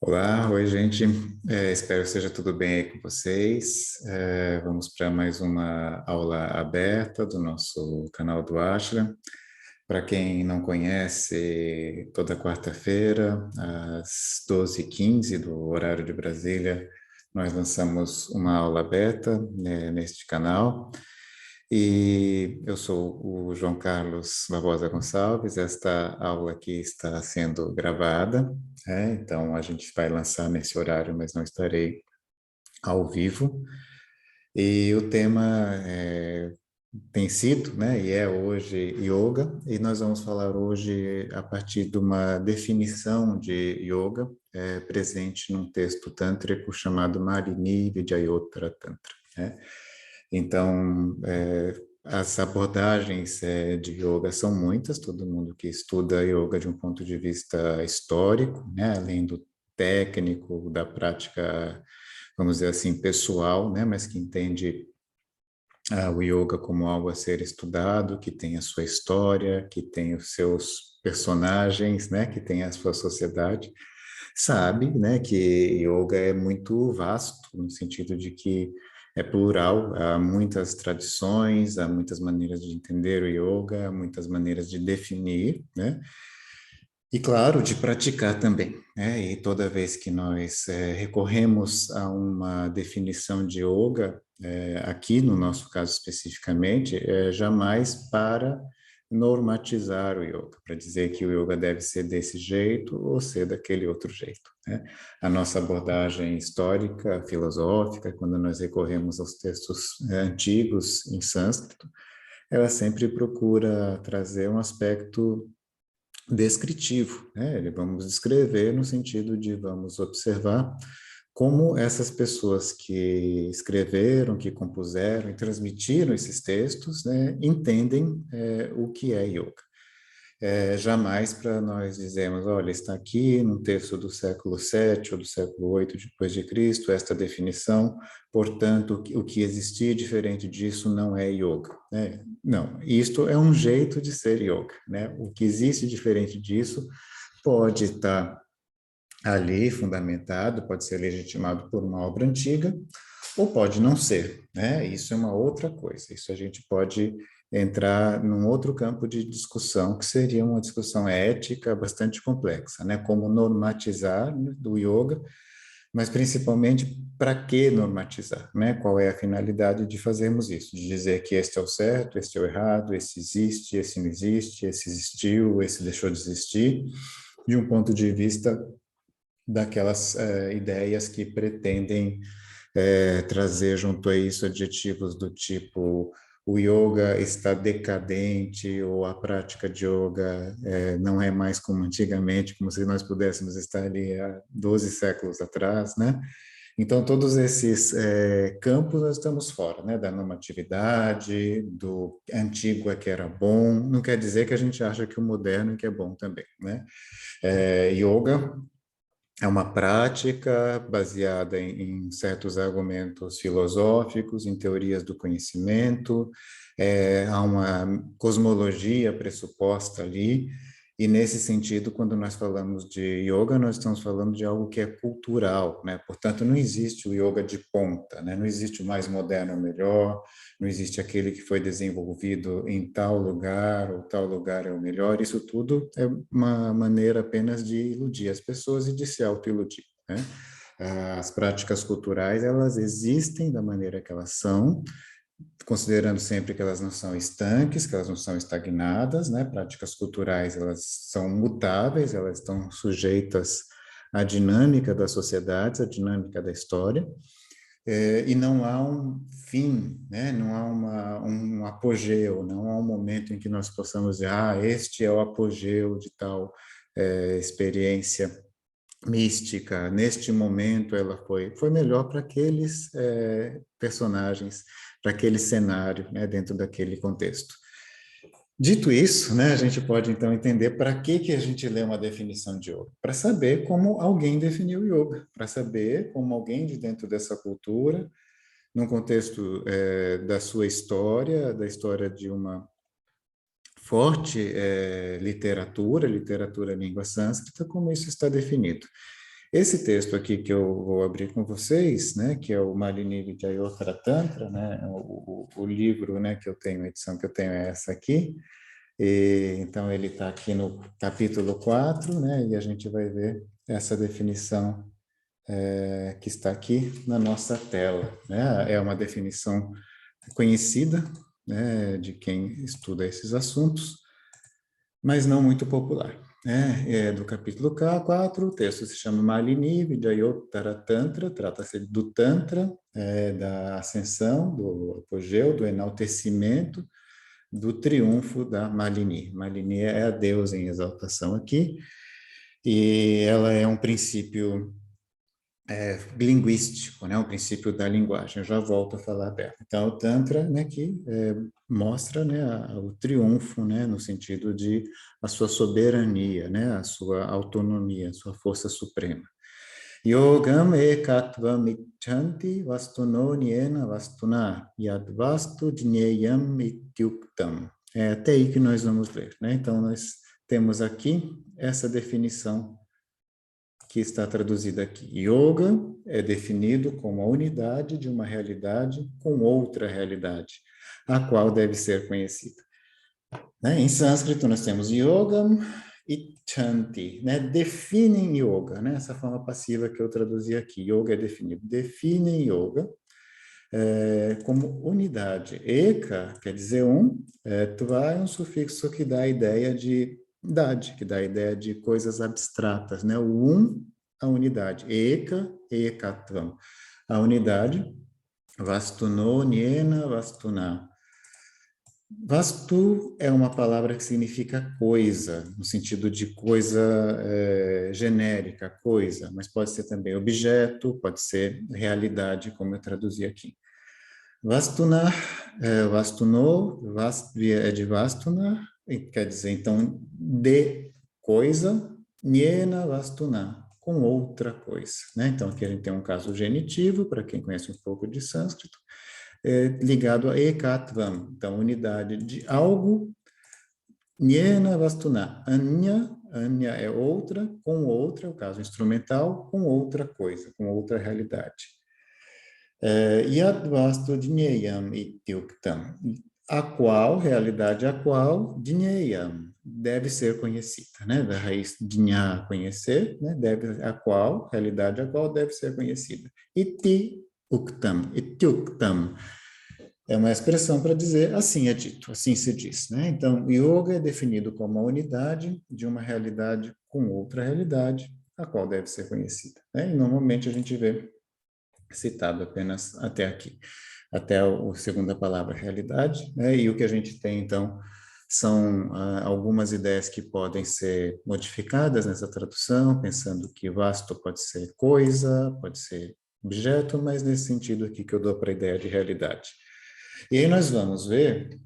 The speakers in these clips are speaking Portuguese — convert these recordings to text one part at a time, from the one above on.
Olá, oi gente. Espero que seja tudo bem aí com vocês. Vamos para mais uma aula aberta do nosso canal do Ashram. Para quem não conhece, toda quarta-feira, às 12h15 do horário de Brasília, nós lançamos uma aula aberta, né, neste canal. E eu sou o João Carlos Barbosa Gonçalves. Esta aula aqui está sendo gravada, então a gente vai lançar nesse horário, mas não estarei ao vivo. E o tema tem sido, né, e é hoje yoga, e nós vamos falar hoje a partir de uma definição de yoga presente num texto tântrico chamado Marini Vijayottara Tantra, né? Então, as abordagens de yoga são muitas, todo mundo que estuda yoga de um ponto de vista histórico, né, além do técnico, da prática, vamos dizer assim, pessoal, né, mas que entende o yoga como algo a ser estudado, que tem a sua história, que tem os seus personagens, né, que tem a sua sociedade, sabe, né, que yoga é muito vasto, no sentido de que é plural, há muitas tradições, há muitas maneiras de entender o yoga, há muitas maneiras de definir, né, e claro, de praticar também, né, e toda vez que nós recorremos a uma definição de yoga, aqui no nosso caso especificamente, jamais para normatizar o yoga, para dizer que o yoga deve ser desse jeito ou ser daquele outro jeito, né? A nossa abordagem histórica, filosófica, quando nós recorremos aos textos antigos em sânscrito, ela sempre procura trazer um aspecto descritivo, né? Vamos descrever no sentido de vamos observar como essas pessoas que escreveram, que compuseram e transmitiram esses textos, né, entendem o que é yoga. Jamais para nós dizermos, olha, está aqui no texto do século VII ou do século VIII depois de Cristo esta definição, portanto, o que existir diferente disso não é yoga, né? Não, isto é um jeito de ser yoga, né? O que existe diferente disso pode estar ali fundamentado, pode ser legitimado por uma obra antiga, ou pode não ser, né? Isso é uma outra coisa. Isso a gente pode entrar num outro campo de discussão, que seria uma discussão ética bastante complexa, né? Como normatizar do yoga, mas principalmente para que normatizar, né? Qual é a finalidade de fazermos isso? De dizer que este é o certo, este é o errado, esse existe, esse não existe, esse existiu, esse deixou de existir, de um ponto de vista daquelas ideias que pretendem trazer junto a isso adjetivos do tipo o yoga está decadente ou a prática de yoga não é mais como antigamente, como se nós pudéssemos estar ali há 12 séculos atrás, né? Então, todos esses campos nós estamos fora, né? Da normatividade, do antigo é que era bom, não quer dizer que a gente acha que o moderno é que é bom também, né? Yoga é uma prática baseada em certos argumentos filosóficos, em teorias do conhecimento, há uma cosmologia pressuposta ali, e nesse sentido, quando nós falamos de yoga, nós estamos falando de algo que é cultural, né? Portanto, não existe o yoga de ponta, né? Não existe o mais moderno ou melhor, não existe aquele que foi desenvolvido em tal lugar, ou tal lugar é o melhor. Isso tudo é uma maneira apenas de iludir as pessoas e de se auto-iludir, né? As práticas culturais, elas existem da maneira que elas são, considerando sempre que elas não são estanques, que elas não são estagnadas, né? Práticas culturais, elas são mutáveis, elas estão sujeitas à dinâmica das sociedades, à dinâmica da história, e não há um fim, né? Não há um apogeu, não há um momento em que nós possamos dizer, este é o apogeu de tal experiência mística, neste momento ela foi melhor para aqueles personagens, para aquele cenário, né, dentro daquele contexto. Dito isso, né, a gente pode então entender para que a gente lê uma definição de yoga. Para saber como alguém definiu yoga, para saber como alguém de dentro dessa cultura, num contexto da sua história, da história de uma forte literatura língua sânscrita, como isso está definido. Esse texto aqui que eu vou abrir com vocês, né, que é o Malini Vijayotara Tantra, né, o livro, né, que eu tenho, a edição que eu tenho é essa aqui. Então, ele está aqui no capítulo 4, né, e a gente vai ver essa definição que está aqui na nossa tela, né? É uma definição conhecida, né, de quem estuda esses assuntos, mas não muito popular. É do capítulo 4, o texto se chama Malini Vijayotara Tantra, trata-se do Tantra, da ascensão, do apogeu, do enaltecimento, do triunfo da Malini. Malini é a deusa em exaltação aqui, e ela é um princípio linguístico, né, um princípio da linguagem. Eu já volto a falar dela. Então, o Tantra, né, que mostra, né, o triunfo, né, no sentido de a sua soberania, né, a sua autonomia, a sua força suprema. Yogam ekatvam ichanti vastuno niena vastuna yad vastu jneyam ityuktam. É até aí que nós vamos ler, né? Então, nós temos aqui essa definição que está traduzida aqui. Yoga é definido como a unidade de uma realidade com outra realidade, a qual deve ser conhecida. Né? Em sânscrito, nós temos yogam e chanti, né? Definem yoga, né? Essa forma passiva que eu traduzi aqui. Yoga é definido. Definem yoga como unidade. Eka quer dizer um, tva é um sufixo que dá a ideia de idade, que dá a ideia de coisas abstratas, né? O um, a unidade. Eka, ekatvam. A unidade. Vastuno, niena, vastuna. Vastu é uma palavra que significa coisa, no sentido de coisa genérica, coisa, mas pode ser também objeto, pode ser realidade, como eu traduzi aqui. Vastuna, vastuno, é de vastuna, quer dizer, então, de coisa, niena vastuna, com outra coisa, né? Então, aqui a gente tem um caso genitivo, para quem conhece um pouco de sânscrito, ligado a ekatvam, então, unidade de algo, niena vastuna, anya é outra, com outra, o caso instrumental, com outra coisa, com outra realidade. Yad vastu dnyeyam ityuktam, a qual, realidade a qual, dnyeyam, deve ser conhecida, né? Da raiz dnya, conhecer, né? Deve, a qual, realidade a qual deve ser conhecida. Ityuktam, ityuktam, é uma expressão para dizer assim é dito, assim se diz, né? Então, yoga é definido como a unidade de uma realidade com outra realidade, a qual deve ser conhecida, né? E normalmente a gente vê citado apenas até aqui, até a segunda palavra, realidade, né? E o que a gente tem, então, são algumas ideias que podem ser modificadas nessa tradução, pensando que vasto pode ser coisa, pode ser objeto, mas nesse sentido aqui que eu dou para a ideia de realidade. E aí nós vamos ver,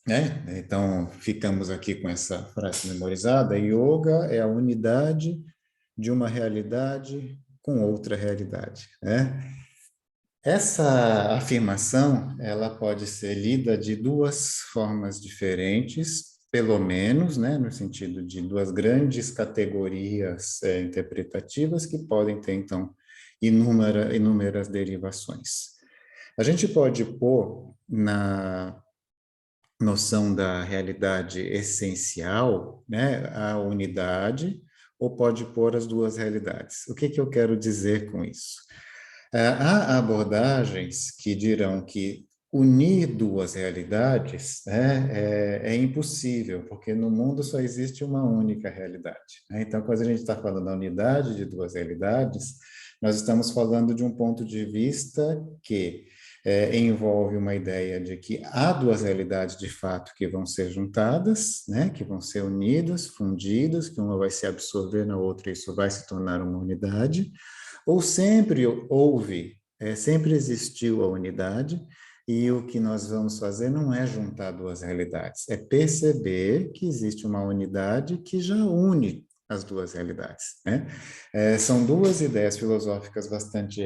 né? Então, ficamos aqui com essa frase memorizada: yoga é a unidade de uma realidade com outra realidade, né? Essa afirmação, ela pode ser lida de duas formas diferentes, pelo menos, né, no sentido de duas grandes categorias interpretativas que podem ter, então, inúmeras derivações. A gente pode pôr na noção da realidade essencial, né, a unidade, ou pode pôr as duas realidades. O que que eu quero dizer com isso? Há abordagens que dirão que unir duas realidades, né, é impossível, porque no mundo só existe uma única realidade, né? Então, quando a gente está falando da unidade de duas realidades, nós estamos falando de um ponto de vista que envolve uma ideia de que há duas realidades de fato que vão ser juntadas, né, que vão ser unidas, fundidas, que uma vai se absorver na outra e isso vai se tornar uma unidade, ou sempre houve, sempre existiu a unidade, e o que nós vamos fazer não é juntar duas realidades, é perceber que existe uma unidade que já une as duas realidades, né? São duas ideias filosóficas bastante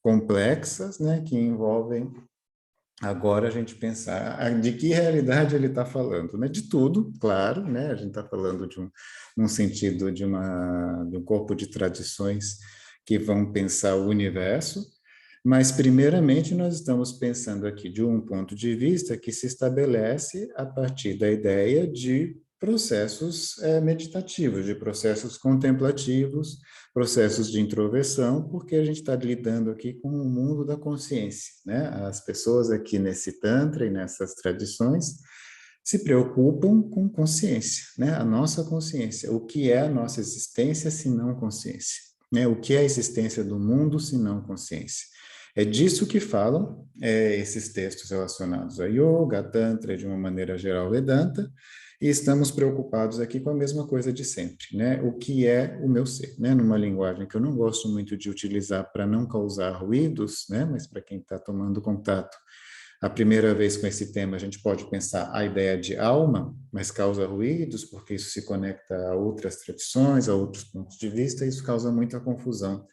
complexas, né, que envolvem Agora a gente pensar de que realidade ele está falando, né? De tudo, claro, né? A gente está falando num sentido de um corpo de tradições que vão pensar o universo, mas primeiramente nós estamos pensando aqui de um ponto de vista que se estabelece a partir da ideia de processos meditativos, de processos contemplativos, processos de introversão, porque a gente está lidando aqui com o mundo da consciência, né? As pessoas aqui nesse Tantra e nessas tradições se preocupam com consciência, né? A nossa consciência, o que é a nossa existência se não consciência, né? O que é a existência do mundo se não consciência? É disso que falam esses textos relacionados a Yoga, a Tantra, de uma maneira geral, Vedanta, e estamos preocupados aqui com a mesma coisa de sempre, né? O que é o meu ser, né? Numa linguagem que eu não gosto muito de utilizar para não causar ruídos, né? Mas para quem está tomando contato a primeira vez com esse tema, a gente pode pensar a ideia de alma, mas causa ruídos, porque isso se conecta a outras tradições, a outros pontos de vista, e isso causa muita confusão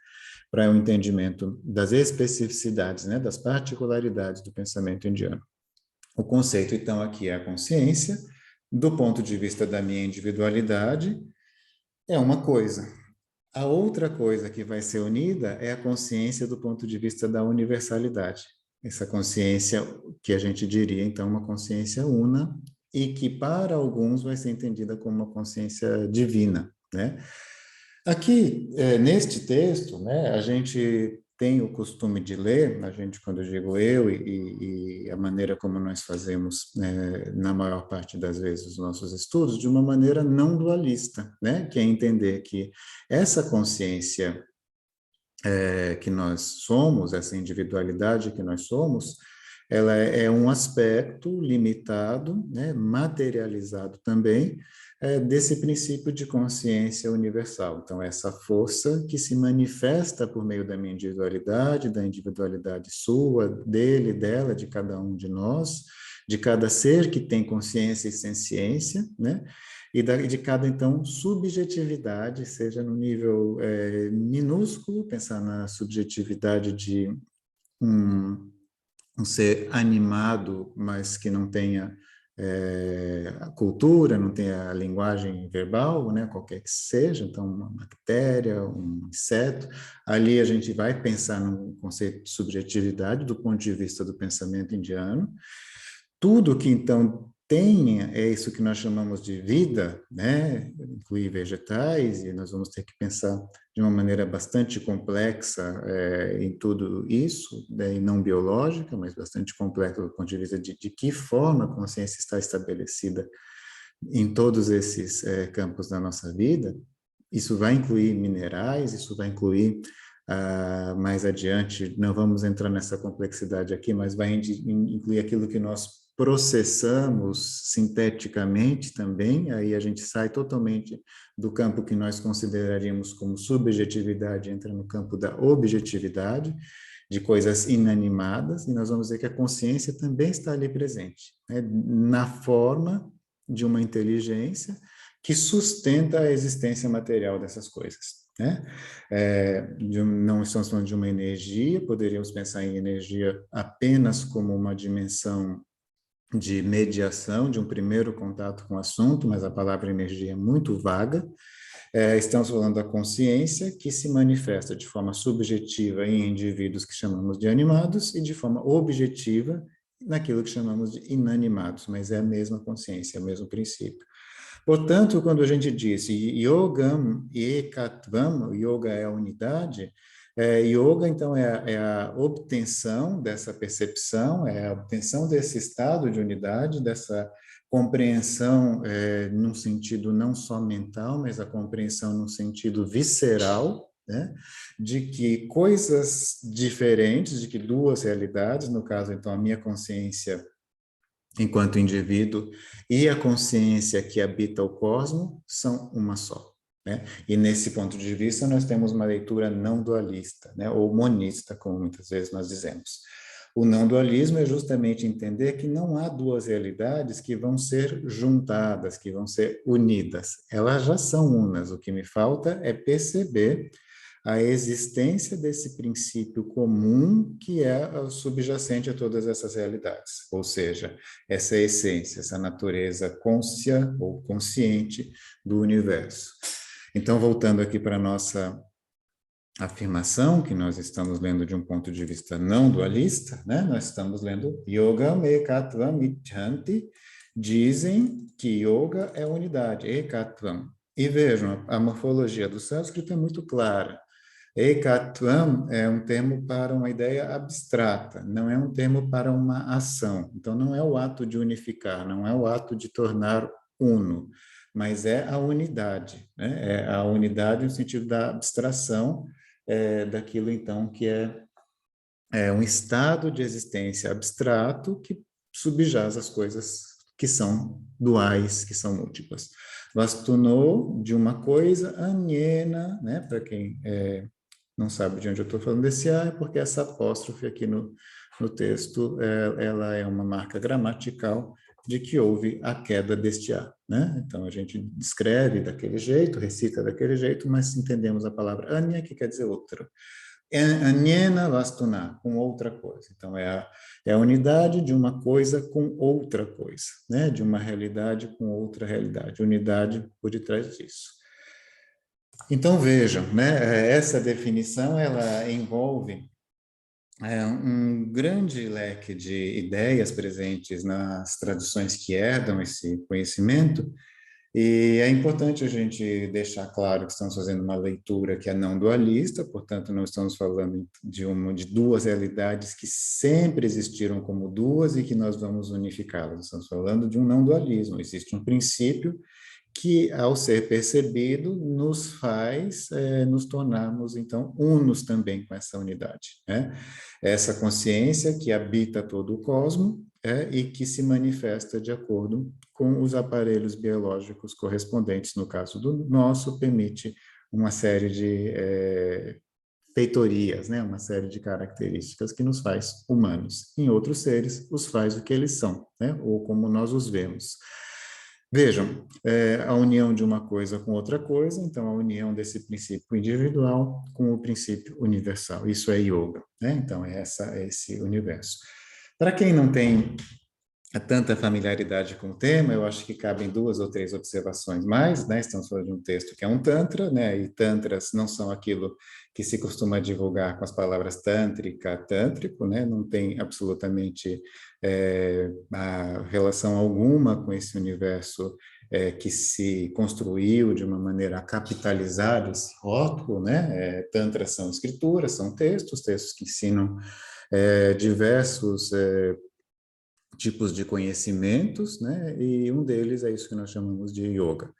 para o entendimento das especificidades, né? Das particularidades do pensamento indiano. O conceito, então, aqui é a consciência, do ponto de vista da minha individualidade, é uma coisa. A outra coisa que vai ser unida é a consciência do ponto de vista da universalidade. Essa consciência que a gente diria, então, uma consciência una e que para alguns vai ser entendida como uma consciência divina, né? Aqui, neste texto, né, a gente tem o costume de ler, a gente, quando eu digo eu e a maneira como nós fazemos, na maior parte das vezes, os nossos estudos, de uma maneira não dualista, né, que é entender que essa consciência que nós somos, essa individualidade que nós somos, ela é um aspecto limitado, né, materializado também, desse princípio de consciência universal. Então, essa força que se manifesta por meio da individualidade sua, dele, dela, de cada um de nós, de cada ser que tem consciência e senciência, né? De cada, então, subjetividade, seja no nível minúsculo, pensar na subjetividade de um, um ser animado, mas que não tenha a cultura, não tenha a linguagem verbal, né, qualquer que seja, então uma bactéria, um inseto, ali a gente vai pensar no conceito de subjetividade do ponto de vista do pensamento indiano. Tudo que então tenha é isso que nós chamamos de vida, né? Inclui vegetais, e nós vamos ter que pensar de uma maneira bastante complexa em tudo isso, né? E não biológica, mas bastante complexa do ponto de vista de que forma a consciência está estabelecida em todos esses campos da nossa vida. Isso vai incluir minerais, isso vai incluir mais adiante, não vamos entrar nessa complexidade aqui, mas vai incluir aquilo que nós processamos sinteticamente também, aí a gente sai totalmente do campo que nós consideraríamos como subjetividade, entra no campo da objetividade, de coisas inanimadas, e nós vamos ver que a consciência também está ali presente, né, na forma de uma inteligência que sustenta a existência material dessas coisas, né? Não estamos falando de uma energia, poderíamos pensar em energia apenas como uma dimensão de mediação, de um primeiro contato com o assunto, mas a palavra energia é muito vaga. Estamos falando da consciência que se manifesta de forma subjetiva em indivíduos que chamamos de animados e de forma objetiva naquilo que chamamos de inanimados, mas é a mesma consciência, é o mesmo princípio. Portanto, quando a gente diz yogam ekatvam, yoga é a unidade, yoga, então, é a obtenção dessa percepção, é a obtenção desse estado de unidade, dessa compreensão num sentido não só mental, mas a compreensão num sentido visceral, né? De que coisas diferentes, de que duas realidades, no caso, então, a minha consciência enquanto indivíduo e a consciência que habita o cosmos são uma só, né? E nesse ponto de vista nós temos uma leitura não dualista, né? Ou monista, como muitas vezes nós dizemos. O não dualismo é justamente entender que não há duas realidades que vão ser juntadas, que vão ser unidas. Elas já são unas. O que me falta é perceber a existência desse princípio comum que é o subjacente a todas essas realidades, ou seja, essa essência, essa natureza cônscia ou consciente do universo. Então, voltando aqui para a nossa afirmação, que nós estamos lendo de um ponto de vista não dualista, né? Nós estamos lendo Yoga Ekatvam Ichanti, dizem que yoga é unidade, Ekatvam. E vejam, a morfologia do sânscrito é muito clara. Ekatvam é um termo para uma ideia abstrata, não é um termo para uma ação. Então, não é o ato de unificar, não é o ato de tornar uno, mas é a unidade, né? É a unidade no sentido da abstração, daquilo, então, que é um estado de existência abstrato que subjaz as coisas que são duais, que são múltiplas. Vastunou de uma coisa, aniena, né? Para quem não sabe de onde eu estou falando desse A, é porque essa apóstrofe aqui no texto, ela é uma marca gramatical de que houve a queda deste A, né? Então, a gente descreve daquele jeito, recita daquele jeito, mas entendemos a palavra anya, que quer dizer outra. Anyena vastuna, com outra coisa. Então, é a unidade de uma coisa com outra coisa, né? De uma realidade com outra realidade. Unidade por detrás disso. Então, vejam, né? Essa definição, ela envolve um grande leque de ideias presentes nas tradições que herdam esse conhecimento, e é importante a gente deixar claro que estamos fazendo uma leitura que é não dualista, portanto, não estamos falando de duas realidades que sempre existiram como duas e que nós vamos unificá-las. Estamos falando de um não dualismo. Existe um princípio que, ao ser percebido, nos faz nos tornarmos, então, unos também com essa unidade, né? Essa consciência que habita todo o cosmos e que se manifesta de acordo com os aparelhos biológicos correspondentes. No caso do nosso, permite uma série de feitorias, né? Uma série de características que nos faz humanos. Em outros seres, os faz o que eles são, né? Ou como nós os vemos. Vejam, a união de uma coisa com outra coisa, então a união desse princípio individual com o princípio universal. Isso é yoga, né? Então é esse universo. Para quem não tem tanta familiaridade com o tema, eu acho que cabem 2 ou 3 observações mais, né? Estamos falando de um texto que é um tantra, né? E tantras não são aquilo que se costuma divulgar com as palavras tântrica, tântrico, né? Não tem absolutamente a relação alguma com esse universo que se construiu de uma maneira a capitalizar esse rótulo, né? Tantras são escrituras, são textos que ensinam diversos tipos de conhecimentos, né? E um deles é isso que nós chamamos de yoga.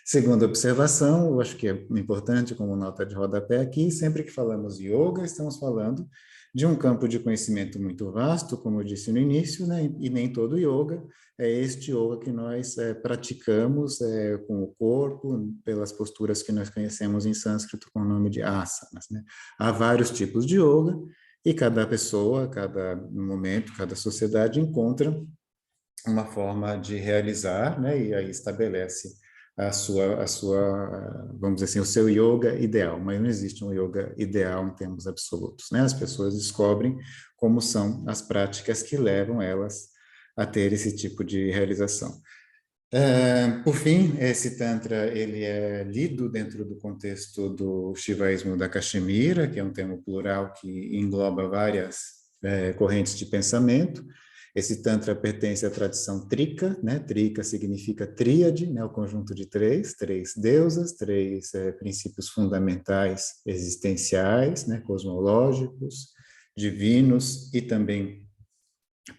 Segunda observação, eu acho que é importante como nota de rodapé aqui, sempre que falamos de yoga, estamos falando de um campo de conhecimento muito vasto, como eu disse no início, né? E nem todo yoga é este yoga que nós praticamos com o corpo, pelas posturas que nós conhecemos em sânscrito com o nome de asanas, né? Há vários tipos de yoga, e cada pessoa, cada momento, cada sociedade encontra uma forma de realizar, né? E aí estabelece vamos dizer assim, o seu yoga ideal. Mas não existe um yoga ideal em termos absolutos, né? As pessoas descobrem como são as práticas que levam elas a ter esse tipo de realização. Por fim, esse Tantra ele é lido dentro do contexto do Shivaísmo da Caxemira, que é um termo plural que engloba várias correntes de pensamento. Esse Tantra pertence à tradição Trika, né? Trika significa tríade, né? O conjunto de três deusas, três princípios fundamentais existenciais, né? Cosmológicos, divinos e também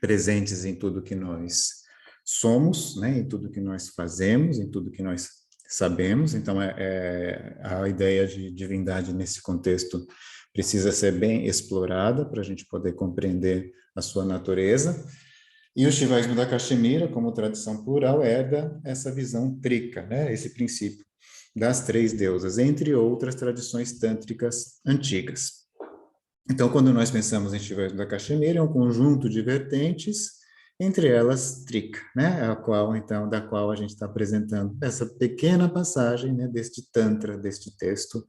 presentes em tudo que nós somos, né, em tudo que nós fazemos, em tudo que nós sabemos. Então, a ideia de divindade nesse contexto precisa ser bem explorada para a gente poder compreender a sua natureza. E o Shivaísmo da Caxemira, como tradição plural, herda essa visão trica, né, esse princípio das três deusas, entre outras tradições tântricas antigas. Então, quando nós pensamos em Shivaísmo da Caxemira, é um conjunto de vertentes entre elas Trika, né, da qual a gente está apresentando essa pequena passagem, né, deste Tantra, deste texto,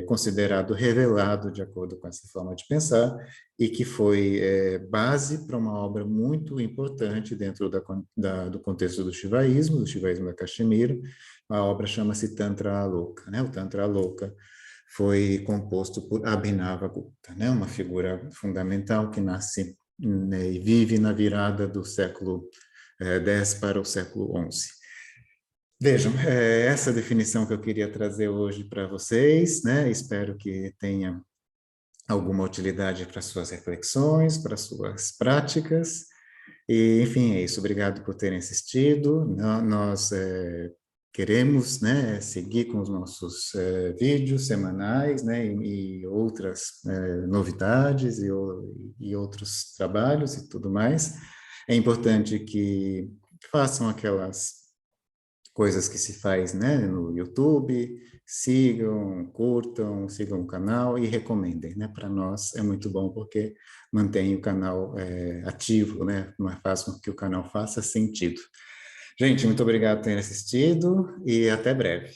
considerado revelado de acordo com essa forma de pensar, e que foi base para uma obra muito importante dentro do contexto do Shivaísmo da Caxemira. A obra chama-se Tantra Aloka, né, o Tantra Aloka foi composto por Abhinavagupta, né, uma figura fundamental que nasce, né, e vive na virada do século X para o século XI. Vejam, essa definição que eu queria trazer hoje para vocês, né? Espero que tenha alguma utilidade para suas reflexões, para suas práticas. E, enfim, é isso. Obrigado por terem assistido. Nós queremos, né, seguir com os nossos vídeos semanais, né, e outras novidades e outros trabalhos e tudo mais. É importante que façam aquelas coisas que se faz, né, no YouTube, sigam, curtam, sigam o canal e recomendem, né? Para nós é muito bom porque mantém o canal ativo, né? Faz com que o canal faça sentido. Gente, muito obrigado por terem assistido e até breve.